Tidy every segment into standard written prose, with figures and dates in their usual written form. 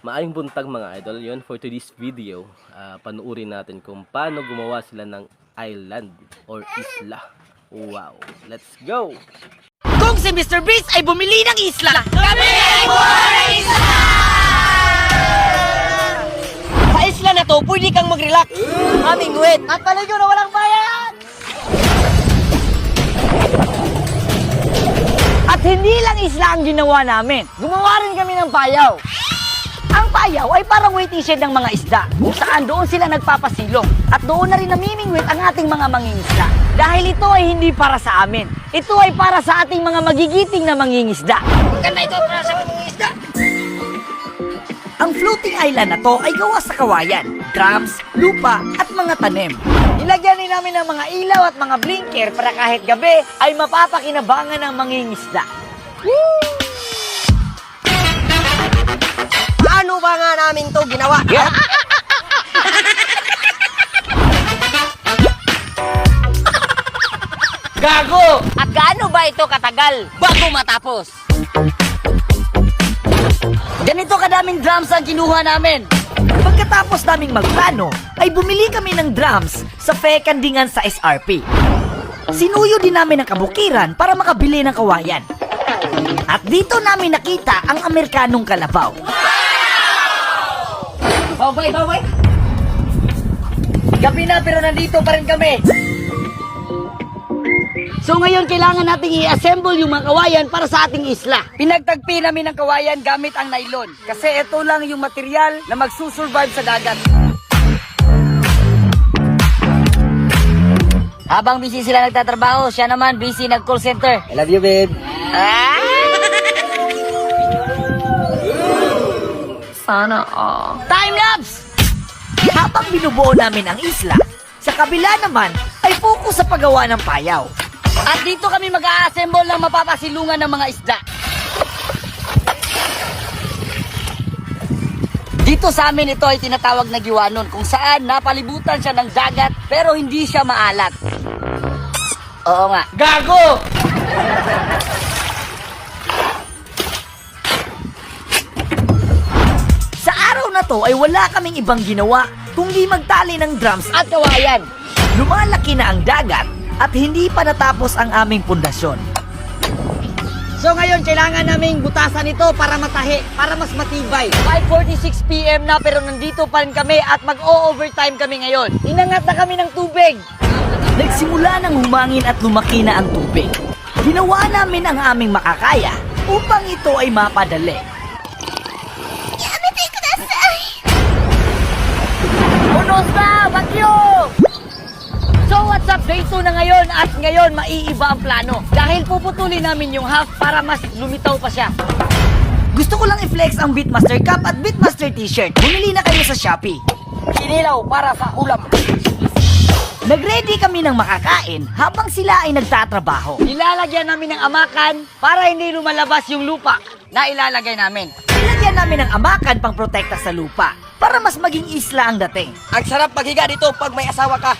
Maayong buntag mga idol, yon for today's video, panuurin natin kung paano gumawa sila ng island or isla. Wow, let's go! Kung si Mr. Beast ay bumili ng isla, kami ay buhay ng isla! Sa isla na to, pwede kang mag-relax, mamingwit, at paligo na walang bayan! At hindi lang isla ang ginawa namin, gumawa rin kami ng payaw. Ang payaw ay parang waiting shed ng mga isda, kung saan doon sila nagpapasilong. At doon na rin namimingwit ang ating mga mangingisda. Dahil ito ay hindi para sa amin. Ito ay para sa ating mga magigiting na mangingisda. Maganda ito para sa mangingisda. Ang floating island na to ay gawa sa kawayan, drums, lupa at mga tanim. Nilagyan din namin ng mga ilaw at mga blinker para kahit gabi ay mapapakinabangan ng mangingisda. Woo! Paano ba nga namin to ginawa? Gago! At gaano ba ito katagal bago matapos? Ganito kadaming drums ang kinuha namin. Pagkatapos naming magplano, ay bumili kami ng drums sa Fekandingan sa SRP. Sinuyo din namin ang kabukiran para makabili ng kawayan. At dito namin nakita ang Amerikanong kalabaw. Baway! Gabi na pero nandito pa rin kami. So ngayon kailangan nating i-assemble yung mga kawayan para sa ating isla. Pinagtagpi namin ang kawayan gamit ang nylon. Kasi ito lang yung material na magsusurvive sa dagat. Habang busy sila nagtatrabaho, siya naman busy nag-call center. I love you, babe. Sana all. Time lapse! Habang binubuo namin ang isla, sa kabila naman ay focus sa paggawa ng payaw. At dito kami mag-a-assemble ng mapapasilungan ng mga isda. Dito sa amin ito ay tinatawag na giwanon kung saan napalibutan siya ng dagat pero hindi siya maalat. Oo nga. Gago! Sa araw na to ay wala kaming ibang ginawa kundi magtali ng drums at kawayan. Lumalaki na ang dagat at hindi pa natapos ang aming pundasyon. So ngayon, kailangan naming butasan ito para matahi, para mas matibay. 5:46 PM na pero nandito pa rin kami at mag-o-overtime kami ngayon. Inangat na kami ng tubig. Nagsimula ng humangin at lumaki na ang tubig. Ginawa namin ang aming makakaya upang ito ay mapadali. Unos na! Bagyo! So what's up? Day 2 na ngayon at ngayon maiiba ang plano. Dahil puputulin namin yung half para mas lumitaw pa siya. Gusto ko lang i-flex ang Beatmaster Cap at Beatmaster T-shirt. Bumili na kayo sa Shopee. Kinilaw para sa ulam. Nag-ready kami ng makakain habang sila ay nagtatrabaho. Ilalagyan namin ng amakan para hindi lumalabas yung lupa na ilalagay namin. Nilagyan namin ng amakan pang protekta sa lupa para mas maging isla ang dating. Ang sarap maghiga dito pag may asawa ka.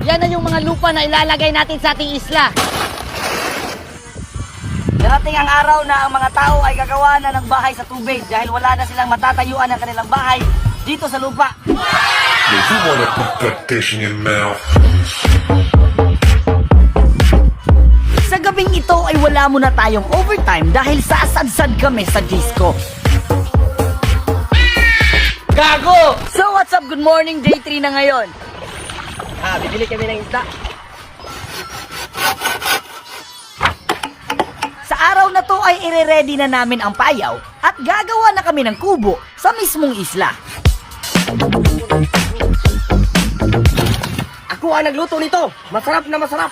Yan na yung mga lupa na ilalagay natin sa ating isla. Darating ang araw na ang mga tao ay gagawa na ng bahay sa tubig dahil wala na silang matatayuan ng kanilang bahay dito sa lupa. Do you wanna put that dish in your mouth? Sa gabing ito ay wala muna tayong overtime dahil sasadsad kami sa disco. Gago! So what's up? Good morning, day 3 na ngayon. Bibili kami ng isda. Sa araw na to ay ire-ready na namin ang payaw at gagawa na kami ng kubo sa mismong isla. Ako ang nagluto nito. Masarap na masarap.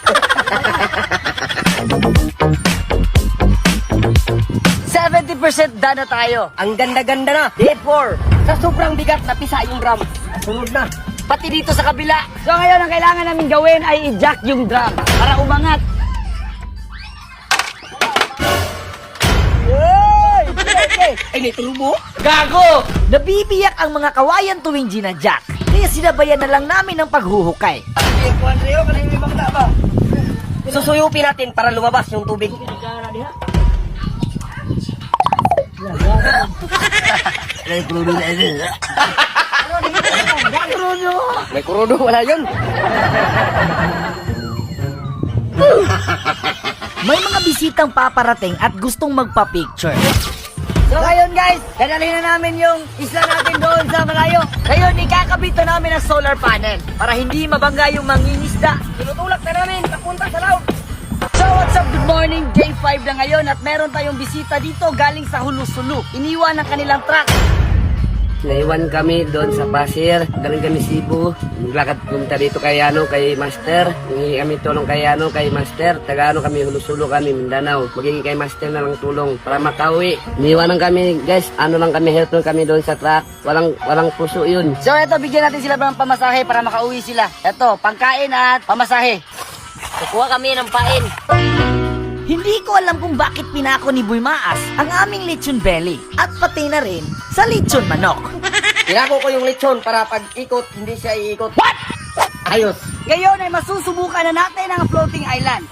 70% done na tayo. Ang ganda-ganda na. Day 4. Sa sobrang bigat na pisa yung drum. Sunod na. Pati dito sa kabila. So ngayon ang kailangan namin gawin ay i-jack yung drum para umangat. Ay, niturubo? Gago! Nabibiyak ang mga kawayan tuwing gina-jack. Kaya sinabayan na lang namin ng paghuhukay. Susuyupin natin para lumabas yung tubig. May kurudo, wala yun. May mga bisitang paparating at gustong magpa-picture. So ngayon guys, dadalhin na namin yung isla natin doon sa malayo. Ngayon, ikakabit na namin ang solar panel para hindi mabangga yung mangingisda. Tinutulak na namin, papunta sa laut. So what's up, good morning, J5 na ngayon at meron tayong bisita dito galing sa Hulusulu. Iniwan ng kanilang truck. Naiwan kami doon sa Pasir, galing kami Cebu. Naglakad punta dito kay Master. Hingi kami tulong kay Master. Taga kami, Hulusulo kami, Mindanao. Magiging kay Master na lang tulong para makauwi. Niwanan kami, guys, lang kami, help lang kami doon sa truck. Walang puso yun. So eto, bigyan natin sila ng pamasahe para makauwi sila. Eto, pangkain at pamasahe. Kukuha kami ng pain. Hindi ko alam kung bakit pinako ni Boy Maas ang aming lechon belly at pati na rin sa lechon manok. Pinako ko yung lechon para pag ikot, hindi siya iikot. What? Ayos. Ngayon ay masusubukan na natin ang floating island.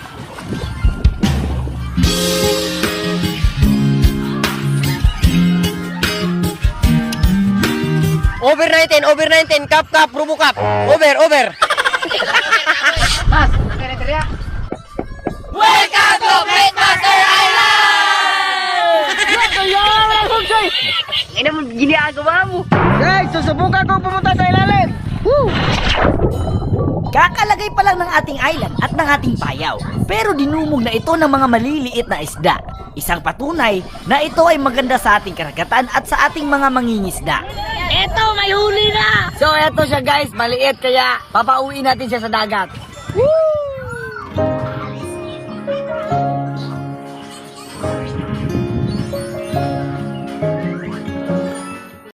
Over 19, cap, rubo cap. Over. Welcome to Great Master Island! Ina mo, ginagawa mo. Guys, susubukan ko pumunta sa ilalim. Woo! Kakalagay pa lang ng ating island at ng ating payaw. Pero dinumog na ito ng mga maliliit na isda. Isang patunay na ito ay maganda sa ating karagatan at sa ating mga mangingisda. Eto, may huli na! So eto siya guys, maliit kaya papauwi natin siya sa dagat. Woo!